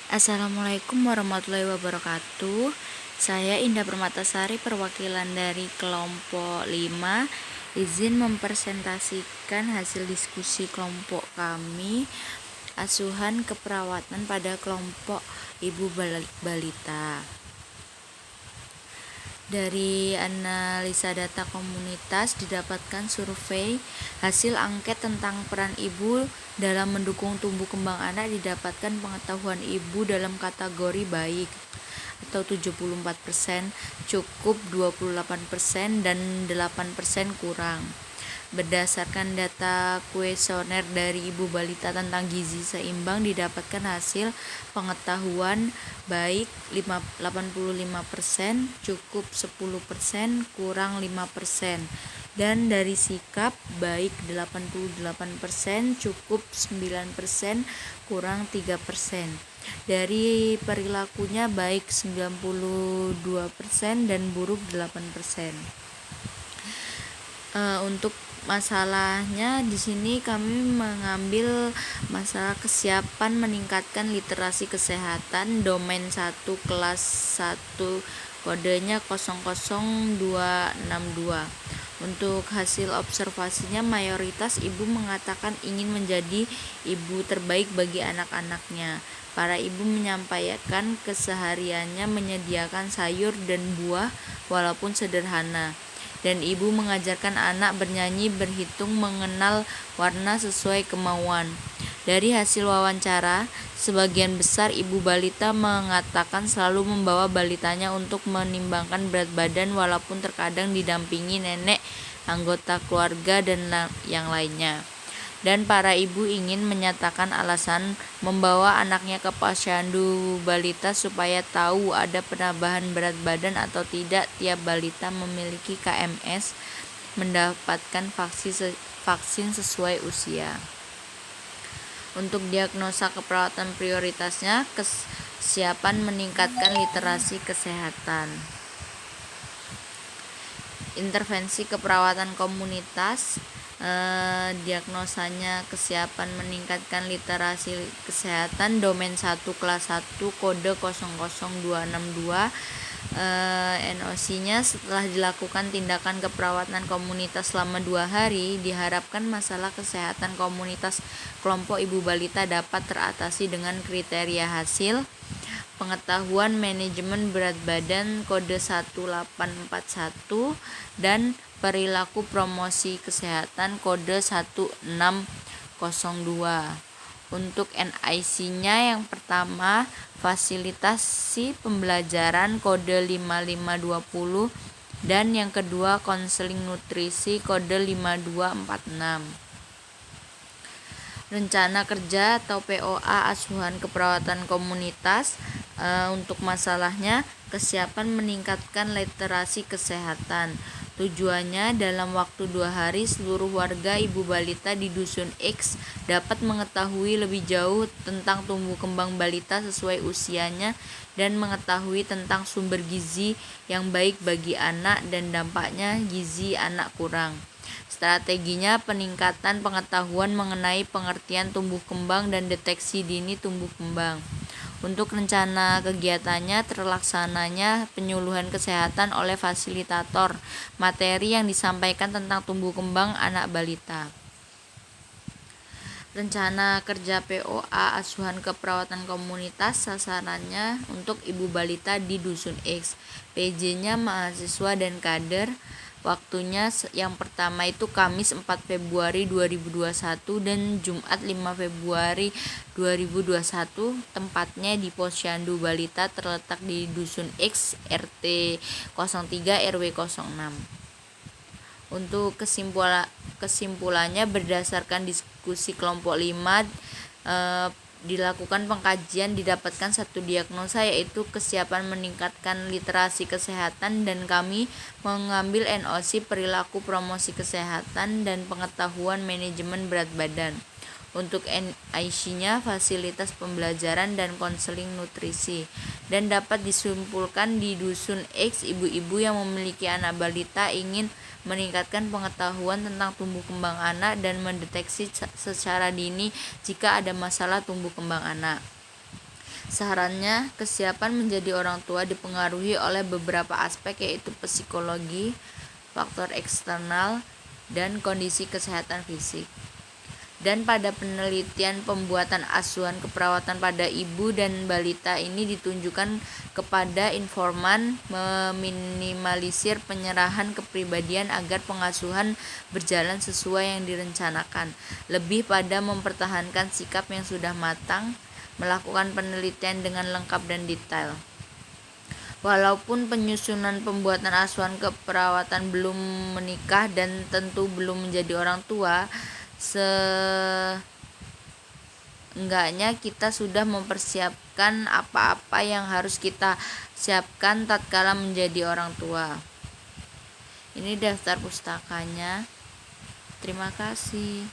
Assalamualaikum warahmatullahi wabarakatuh. Saya Indah Permatasari, perwakilan dari kelompok 5. Izin mempresentasikan hasil diskusi kelompok kami, asuhan keperawatan pada kelompok ibu balita. Dari analisa data komunitas didapatkan survei hasil angket tentang peran ibu dalam mendukung tumbuh kembang anak. Didapatkan pengetahuan ibu dalam kategori baik atau 74%, cukup 28%, dan 8% kurang. Berdasarkan data kuesioner dari ibu balita tentang gizi seimbang, didapatkan hasil pengetahuan baik 85%, cukup 10%, kurang 5%. Dan dari sikap baik 88%, cukup 9%, kurang 3%. Dari perilakunya baik 92% dan buruk 8%. Untuk masalahnya di sini kami mengambil masalah kesiapan meningkatkan literasi kesehatan domain 1 kelas 1, kodenya 00262. Untuk hasil observasinya, mayoritas ibu mengatakan ingin menjadi ibu terbaik bagi anak-anaknya. Para ibu menyampaikan kesehariannya menyediakan sayur dan buah walaupun sederhana. Dan ibu mengajarkan anak bernyanyi, berhitung, mengenal warna sesuai kemauan. Dari hasil wawancara, sebagian besar ibu balita mengatakan selalu membawa balitanya untuk menimbangkan berat badan walaupun terkadang didampingi nenek, anggota keluarga, dan yang lainnya. Dan para ibu ingin menyatakan alasan membawa anaknya ke posyandu balita supaya tahu ada penambahan berat badan atau tidak. Tiap balita memiliki KMS mendapatkan vaksin sesuai usia. Untuk diagnosa keperawatan prioritasnya, kesiapan meningkatkan literasi kesehatan. Intervensi keperawatan komunitas, diagnosanya kesiapan meningkatkan literasi kesehatan domain 1 kelas 1, kode 00262. NOC-nya setelah dilakukan tindakan keperawatan komunitas selama 2 hari, diharapkan masalah kesehatan komunitas kelompok ibu balita dapat teratasi dengan kriteria hasil pengetahuan manajemen berat badan kode 1841 dan perilaku promosi kesehatan kode 1602. Untuk NIC-nya yang pertama, fasilitasi pembelajaran kode 5520, dan yang kedua konseling nutrisi kode 5246. Rencana kerja atau POA asuhan keperawatan komunitas, untuk masalahnya kesiapan meningkatkan literasi kesehatan. Tujuannya dalam waktu 2 hari seluruh warga ibu balita di Dusun X dapat mengetahui lebih jauh tentang tumbuh kembang balita sesuai usianya dan mengetahui tentang sumber gizi yang baik bagi anak dan dampaknya gizi anak kurang. Strateginya peningkatan pengetahuan mengenai pengertian tumbuh kembang dan deteksi dini tumbuh kembang. Untuk rencana kegiatannya, terlaksananya penyuluhan kesehatan oleh fasilitator, materi yang disampaikan tentang tumbuh kembang anak balita. Rencana kerja POA asuhan keperawatan komunitas, sasarannya untuk ibu balita di Dusun X. PJ-nya mahasiswa dan kader. Waktunya yang pertama itu Kamis 4 Februari 2021 dan Jumat 5 Februari 2021. Tempatnya di Posyandu Balita terletak di Dusun X, RT 03 RW 06. Untuk kesimpulannya, berdasarkan diskusi kelompok 5, dilakukan pengkajian, didapatkan satu diagnosa yaitu kesiapan meningkatkan literasi kesehatan, dan kami mengambil NOC perilaku promosi kesehatan dan pengetahuan manajemen berat badan. Untuk NIC-nya fasilitas pembelajaran dan konseling nutrisi. Dan dapat disimpulkan di Dusun X, ibu-ibu yang memiliki anak balita ingin meningkatkan pengetahuan tentang tumbuh kembang anak dan mendeteksi secara dini jika ada masalah tumbuh kembang anak. Sarannya, kesiapan menjadi orang tua dipengaruhi oleh beberapa aspek, yaitu psikologi, faktor eksternal, dan kondisi kesehatan fisik. Dan pada penelitian pembuatan asuhan keperawatan pada ibu dan balita ini ditunjukkan kepada informan meminimalisir penyerahan kepribadian agar pengasuhan berjalan sesuai yang direncanakan, lebih pada mempertahankan sikap yang sudah matang, melakukan penelitian dengan lengkap dan detail. Walaupun penyusunan pembuatan asuhan keperawatan belum menikah dan tentu belum menjadi orang tua, seenggaknya kita sudah mempersiapkan apa-apa yang harus kita siapkan tatkala menjadi orang tua. Ini daftar pustakanya. Terima kasih.